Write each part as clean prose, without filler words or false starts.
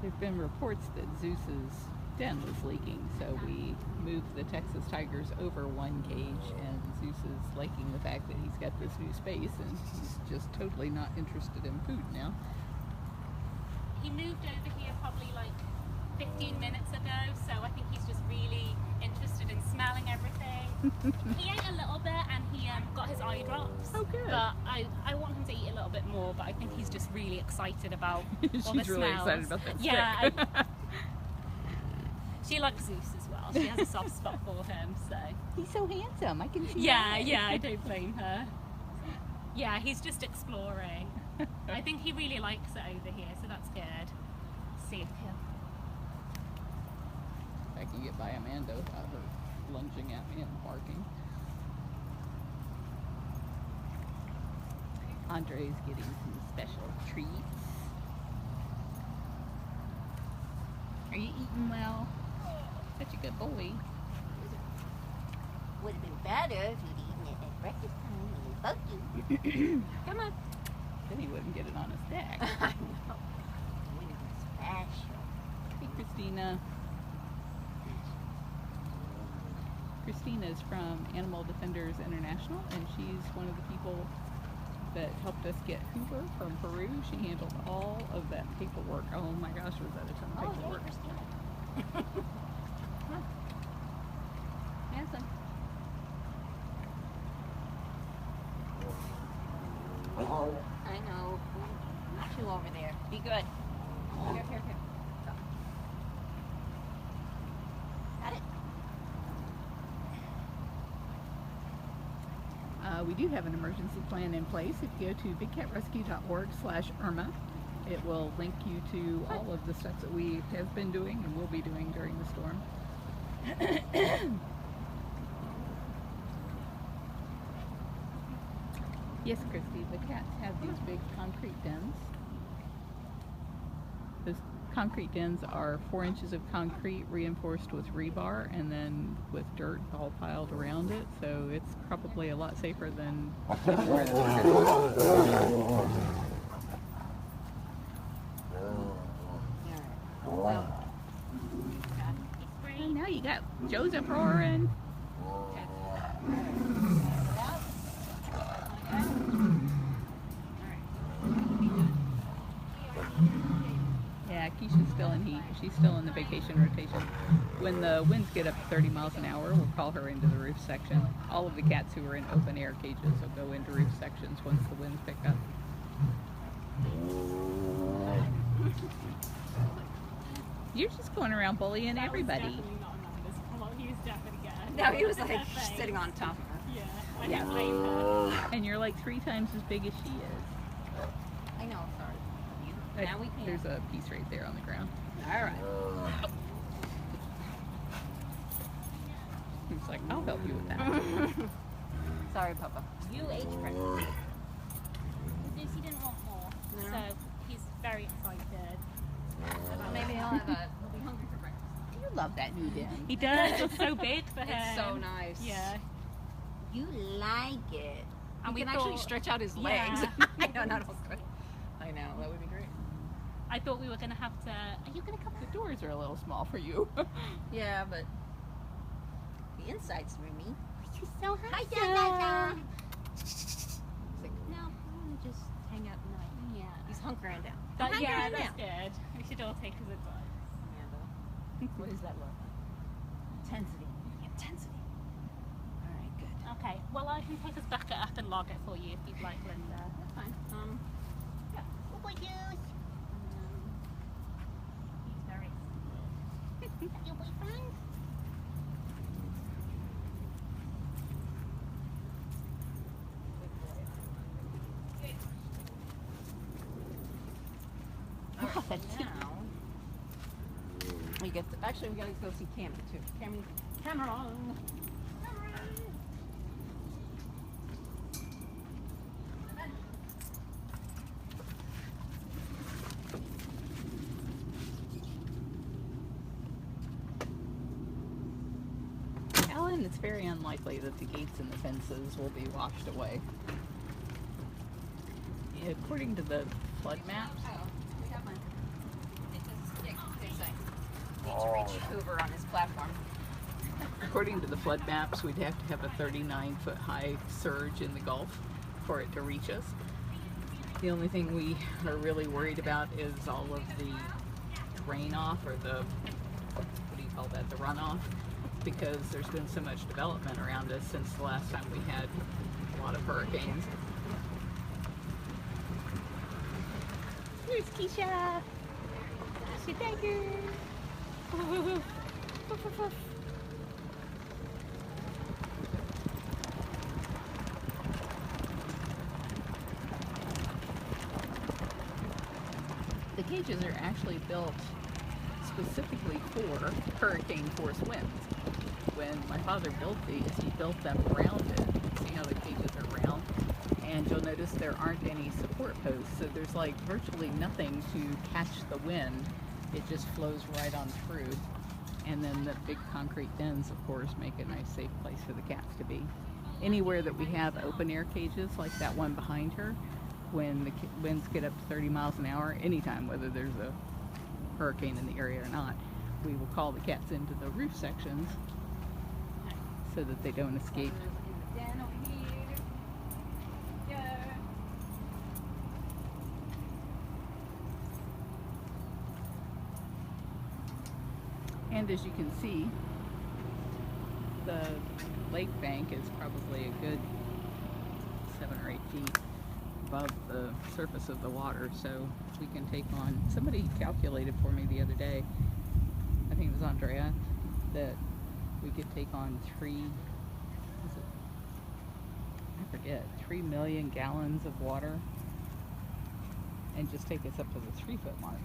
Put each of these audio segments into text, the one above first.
There've been reports that Zeus's den was leaking, so we moved the Texas Tigers over one cage, and Zeus is liking the fact that he's got this new space, and he's just totally not interested in food now. He moved over here probably like 15 minutes ago, so I think he's just really interested in smelling everything. He ate a little bit, and he got his eye drops. Oh, good. But I want him to eat a little bit more, but I think he's just really excited about all the She's really smells. excited about that Yeah. stick. She likes Zeus as well. She has a soft spot for him, so. He's so handsome, I can see Yeah, that. yeah, I don't blame her. Yeah, he's just exploring. I think he really likes it over here, so that's good. See if he'll. I can get by Amanda without her lunging at me and barking. Andre's getting some special treats. Are you eating well? Such a good boy. Would have been better if you'd eaten it at breakfast time when we bugged you. Come on. Then he wouldn't get it on his neck. I know. Would have been special. Hey, Christina. Christina is from Animal Defenders International, and she's one of the people that helped us get Hoover from Peru. She handled all of that paperwork. Oh my gosh, was that a ton of paperwork. Handsome. I know. You two over there. Be good. Here. Go. Got it? We do have an emergency plan in place. If you go to bigcatrescue.org/Irma, it will link you to all of the stuff that we have been doing and will be doing during the storm. Yes, Christy, the cats have these big concrete dens. Those concrete dens are 4 inches of concrete reinforced with rebar and then with dirt all piled around it, so it's probably a lot safer than And now you got Joseph roaring. Yeah, Keisha's still in heat. She's still in the vacation rotation. When the winds get up to 30 miles an hour, we'll call her into the roof section. All of the cats who are in open air cages will go into roof sections once the winds pick up. You're just going around bullying everybody. That was definitely not Amanda's fault. He was definitely getting. No, he was like sitting on top of her. Yeah, I don't blame her. And you're like 3 times as big as she is. I know, sorry. Now we can. There's a piece right there on the ground. All right. It's like, I'll help you with that. Sorry, Papa. You ate your breakfast. Lucy didn't want more, No. so he's very excited. Maybe he'll be hungry for breakfast. You love that new den. He does. It's so big for him. It's so nice. Yeah. You like it. And We we can actually thought- stretch out his Yeah. legs. I know, not all good. I know, that would be great. I thought we were going to have to. Are you gonna come? The doors are a little small for you. Yeah, but the inside's roomy. She's so Hi, handsome. He's like, no, I want to just hang out tonight. Yeah. He's hunkering down. That, yeah, Hunkering that's down. good. We should all take his advice. Amanda, what is that look? Intensity. Intensity. All right, good. Okay. Well, I can take his bucket up and log it for you if you'd like, Lynda. That's fine. Yeah. What would you? He's very. Is that your boyfriend? All right, That's now we get to, actually we gotta go see Cameron too. Cameron. Ellen, it's very unlikely that the gates and the fences will be washed away. According to the flood maps, Oh, we got mine. It's a stick. to reach Hoover on his platform. According to the flood maps, we'd have to have a 39-foot high surge in the Gulf for it to reach us. The only thing we are really worried about is all of the rain-off, or the, what do you call that, the runoff, because there's been so much development around us since the last time we had a lot of hurricanes. Here's Keisha! She's Tiger! The cages are actually built specifically for hurricane force winds. When my father built these, he built them rounded. See how the cages are round? And you'll notice there aren't any support posts, so there's like virtually nothing to catch the wind. It just flows right on through. And then the big concrete dens, of course, make a nice safe place for the cats to be. Anywhere that we have open air cages, like that one behind her, when the winds get up to 30 miles an hour, anytime, whether there's a hurricane in the area or not, we will call the cats into the roof sections so that they don't escape. And as you can see, the lake bank is probably a good 7 or 8 feet above the surface of the water, so we can take on, somebody calculated for me the other day, I think it was Andrea, that we could take on 3 million gallons of water and just take us up to the 3-foot mark,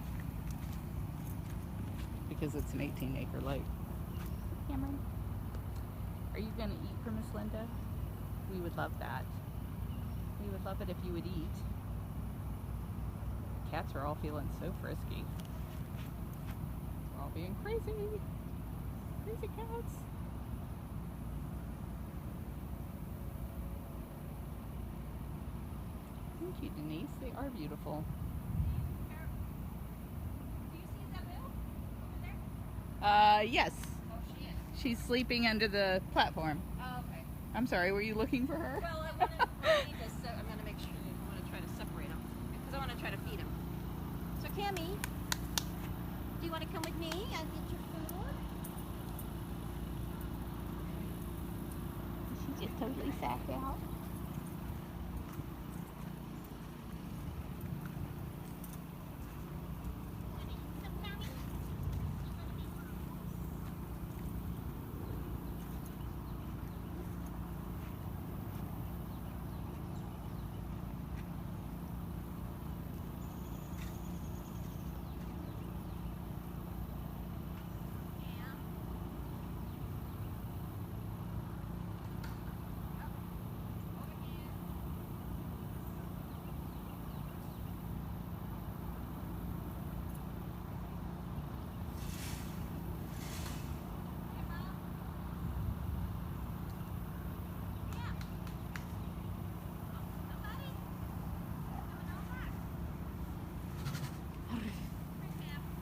because it's an 18-acre lake. Cameron, are you going to eat for Miss Lynda? We would love that. We would love it if you would eat. Cats are all feeling so frisky. We're all being crazy. Crazy cats. Thank you, Denise. They are beautiful. Do you see Zabu over there? Yes. Oh, she is. She's sleeping under the platform. Oh, okay. I'm sorry, were you looking for her? Well, I want to I'm going to make sure, I want to try to separate them, because I want to try to feed them. So, Cammy, do you want to come with me and get your food? She just totally sacked out.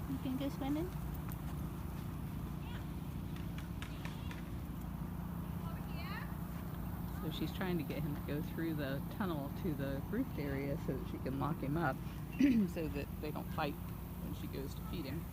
You can go swimming? So she's trying to get him to go through the tunnel to the roofed area so that she can lock him up so that they don't fight when she goes to feed him.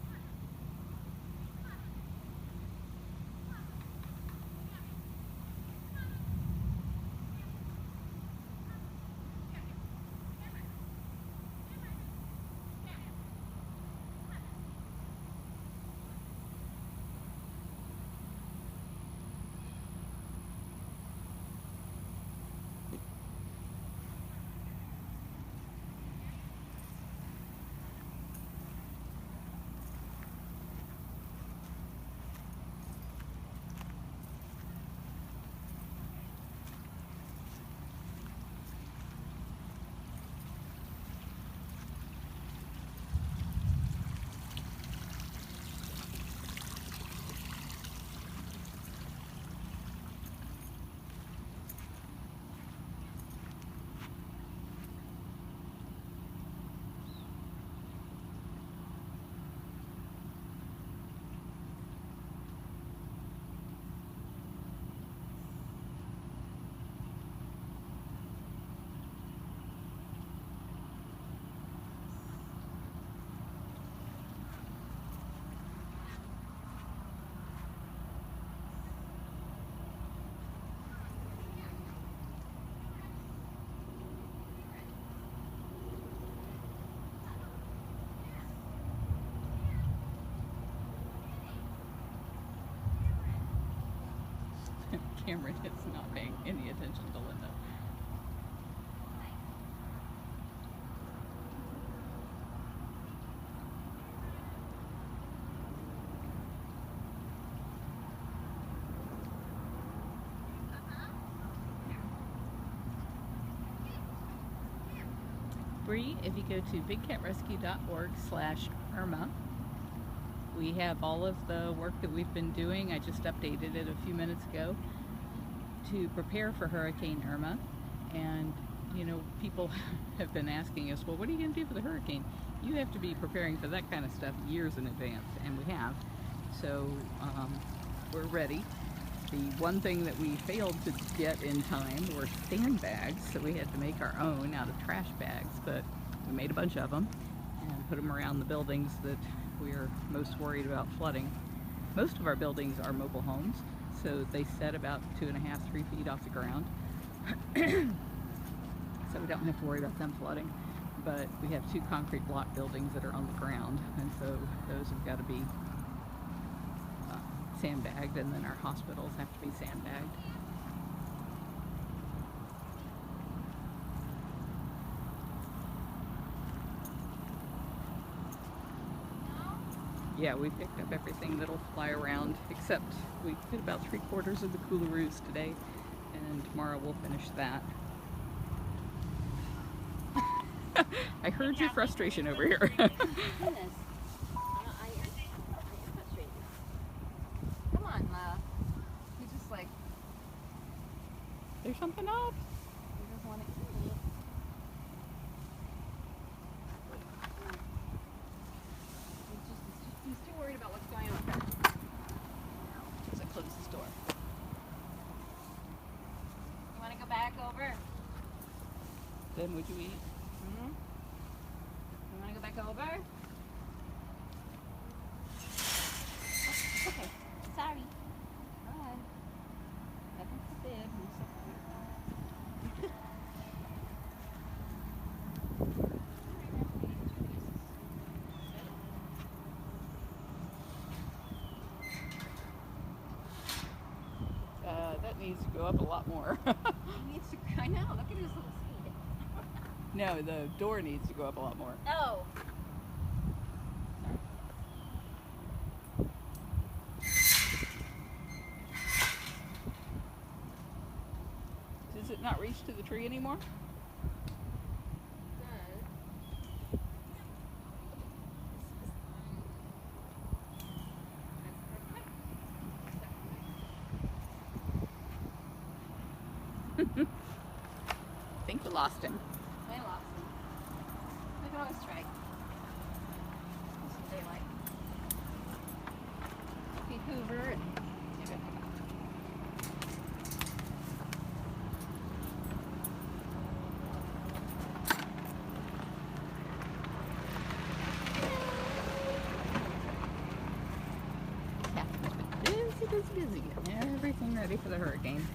Cameron is not paying any attention to Lynda. Free if you go to bigcatrescue.org/Irma. We have all of the work that we've been doing. I just updated it a few minutes ago to prepare for Hurricane Irma. And you know, people have been asking us, well, what are you going to do for the hurricane? You have to be preparing for that kind of stuff years in advance, and we have. So we're ready. The one thing that we failed to get in time were sandbags, so we had to make our own out of trash bags, but we made a bunch of them and put them around the buildings that we're most worried about flooding. Most of our buildings are mobile homes, so they set about 2.5 to 3 feet off the ground. So we don't have to worry about them flooding. But we have 2 concrete block buildings that are on the ground, and so those have got to be sandbagged, and then our hospitals have to be sandbagged. Yeah, we picked up everything that'll fly around, except we did about 3/4 of the cooleroos today, and tomorrow we'll finish that. I heard your frustration over here. Goodness. I am frustrated. Come on, love. He's just like, There's something up. he doesn't want to eat. He's too worried about what's going on with her. So close this door. You want to go back over? Then would you eat? Mm-hmm. You want to go back over? Oh, okay. Sorry. Go ahead. Heaven forbid. That needs to go up a lot more. He needs to. I know. Look at his little feet. No, the door needs to go up a lot more. Oh. Does it not reach to the tree anymore? I think we lost him. I lost him. I can always try. What's the daylight? Feed Hoover and busy. Everything ready for the hurricane.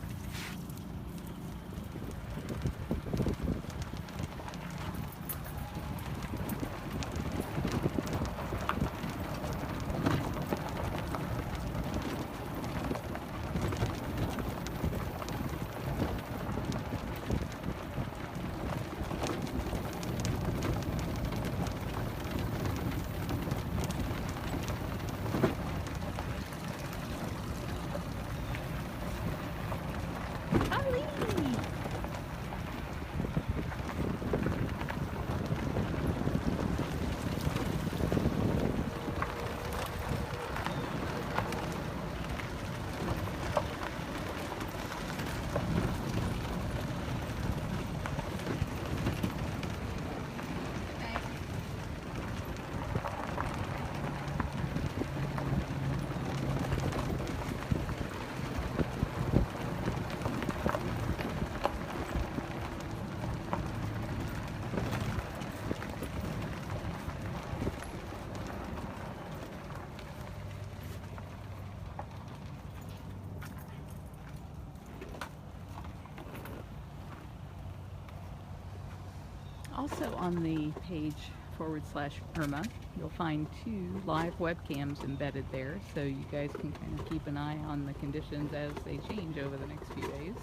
Also on the page Irma. You'll find 2 live webcams embedded there, so you guys can kind of keep an eye on the conditions as they change over the next few days.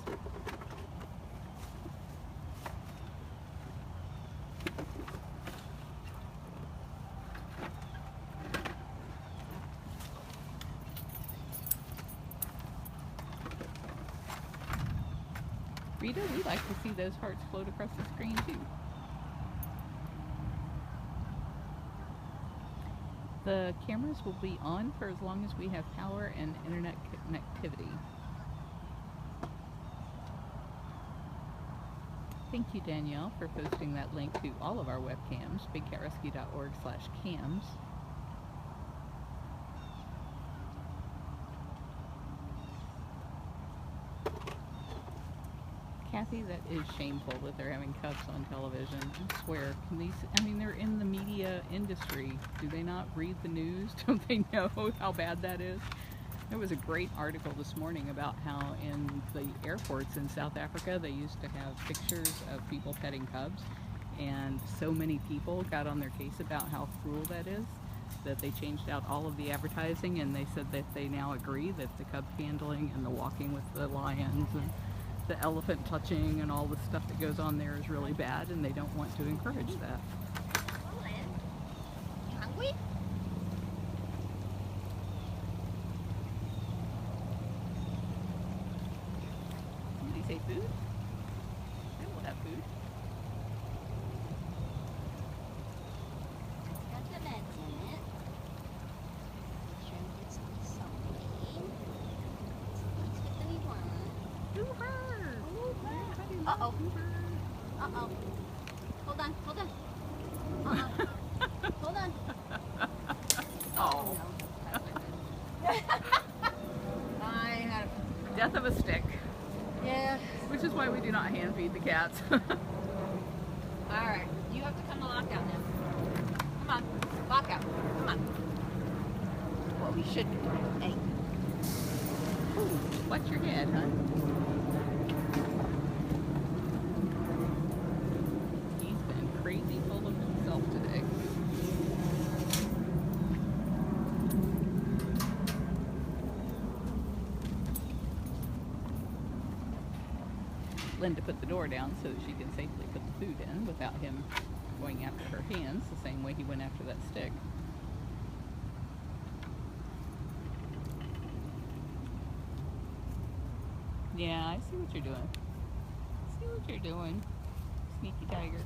Rita, we like to see those hearts float across the screen too. The cameras will be on for as long as we have power and internet connectivity. Thank you, Danielle, for posting that link to all of our webcams, bigcatrescue.org/cams. Kathy, that is shameful that they're having cubs on television. I swear, I mean, they're in the media industry. Do they not read the news? Don't they know how bad that is? There was a great article this morning about how in the airports in South Africa, they used to have pictures of people petting cubs, and so many people got on their case about how cruel that is, that they changed out all of the advertising, and they said that they now agree that the cub handling and the walking with the lions and the elephant touching and all the stuff that goes on there is really bad, and they don't want to encourage that. Hello, Lynn. You hungry? Did he say food? They will have food. It's got the meds in it. Make sure we get some something. Let's get the new one. Hoover! Uh-oh. Uh-oh. Hold on, hold on. Hold on. Oh. No. I had a... Death of a stick. Yeah. Which is why we do not hand feed the cats. Alright. You have to come to lockdown now. Come on. Lockout. Come on. What we should be doing. Hey. Ooh, watch your head, huh? He's been crazy full of himself today. Lynda put the door down so that she can safely put the food in without him going after her hands the same way he went after that stick. Yeah, I see what you're doing. I see what you're doing, sneaky tiger.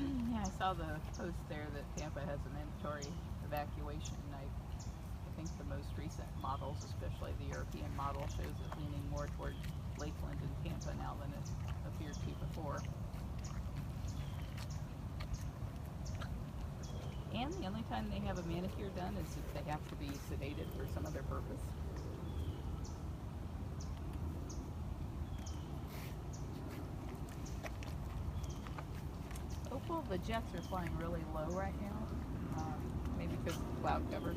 Yeah, I saw the post there that Tampa has a mandatory evacuation. I think the most recent models, especially the European model, shows it leaning more toward Lakeland and Tampa now than it appeared to before. And the only time they have a manicure done is if they have to be sedated for some other purpose. Oh, well, the jets are flying really low right now, maybe because of the cloud cover.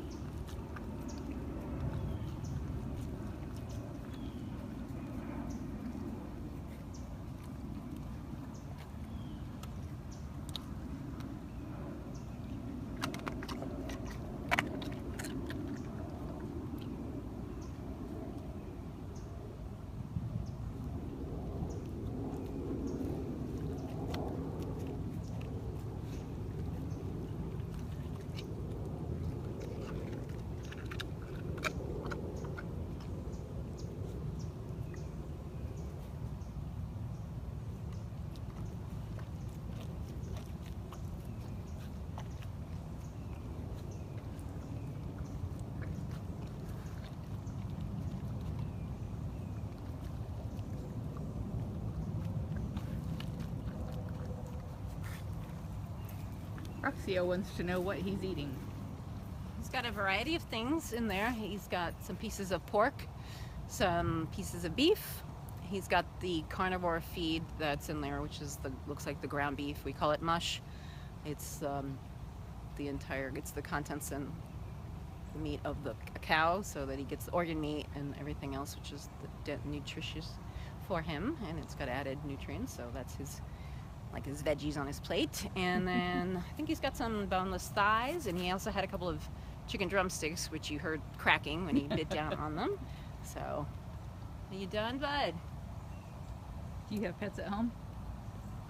Roxio wants to know what he's eating. He's got a variety of things in there. He's got some pieces of pork, some pieces of beef. He's got the carnivore feed that's in there, which is looks like the ground beef. We call it mush. It's it's the contents and the meat of the cow, so that he gets the organ meat and everything else, which is nutritious for him, and it's got added nutrients, so that's his veggies on his plate. And then I think he's got some boneless thighs, and he also had a couple of chicken drumsticks, which you heard cracking when he bit down on them. So, are you done, bud? Do you have pets at home?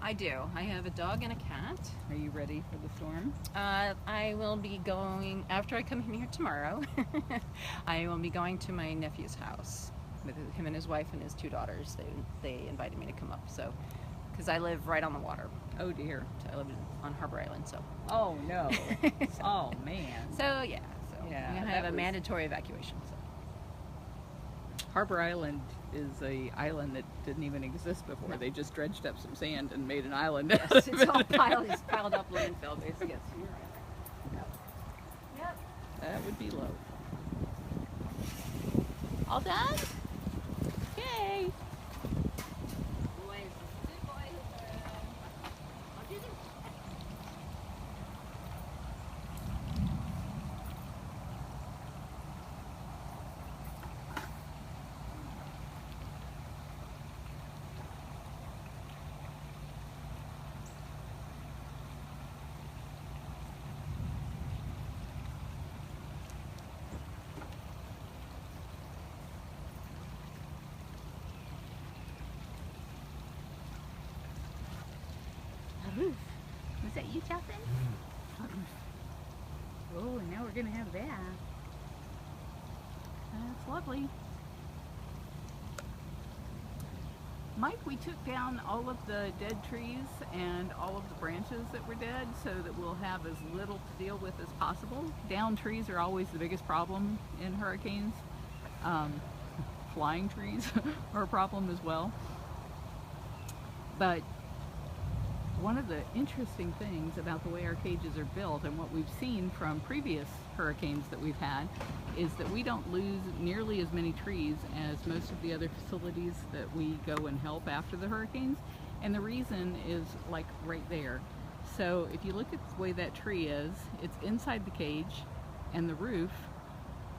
I do. I have a dog and a cat. Are you ready for the storm? I will be going, after I come in here tomorrow, I will be going to my nephew's house with him and his wife and his 2 daughters. They invited me to come up, so, because I live right on the water. Oh dear. So I live on Harbor Island, so. Oh no. So, oh man. So yeah, we're gonna have a was- mandatory evacuation. So. Harbor Island is a island that didn't even exist before. No. They just dredged up some sand and made an island. Yes, it's all piled up landfill, basically. Yes, you're right. Yep. That would be low. All done? Okay. Was that you, Chelsea? Oh, and now we're gonna have that. That's lovely. Mike, we took down all of the dead trees and all of the branches that were dead so that we'll have as little to deal with as possible. Downed trees are always the biggest problem in hurricanes. Flying trees are a problem as well. But one of the interesting things about the way our cages are built and what we've seen from previous hurricanes that we've had is that we don't lose nearly as many trees as most of the other facilities that we go and help after the hurricanes. And the reason is like right there. So if you look at the way that tree is, it's inside the cage and the roof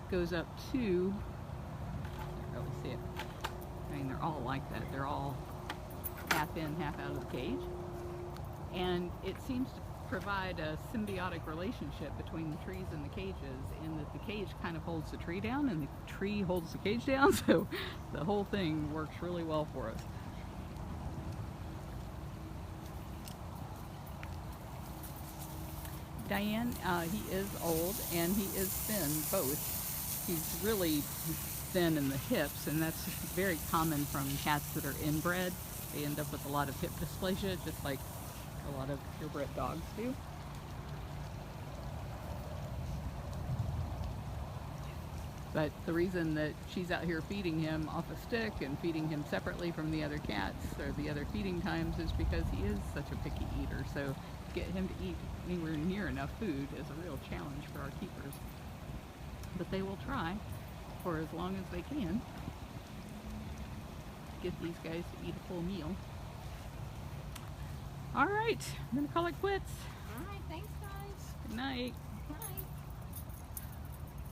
goes up to, you can't really see it. I mean, they're all like that. They're all half in, half out of the cage. And it seems to provide a symbiotic relationship between the trees and the cages, in that the cage kind of holds the tree down and the tree holds the cage down, so the whole thing works really well for us. Diane, he is old and he is thin, both. He's really thin in the hips, and that's very common from cats that are inbred. They end up with a lot of hip dysplasia, just like a lot of purebred dogs do. But the reason that she's out here feeding him off a stick and feeding him separately from the other cats or the other feeding times is because he is such a picky eater. So to get him to eat anywhere near enough food is a real challenge for our keepers. But they will try for as long as they can to get these guys to eat a full meal. All right, I'm gonna call it quits. All right, thanks guys. Good night. Bye.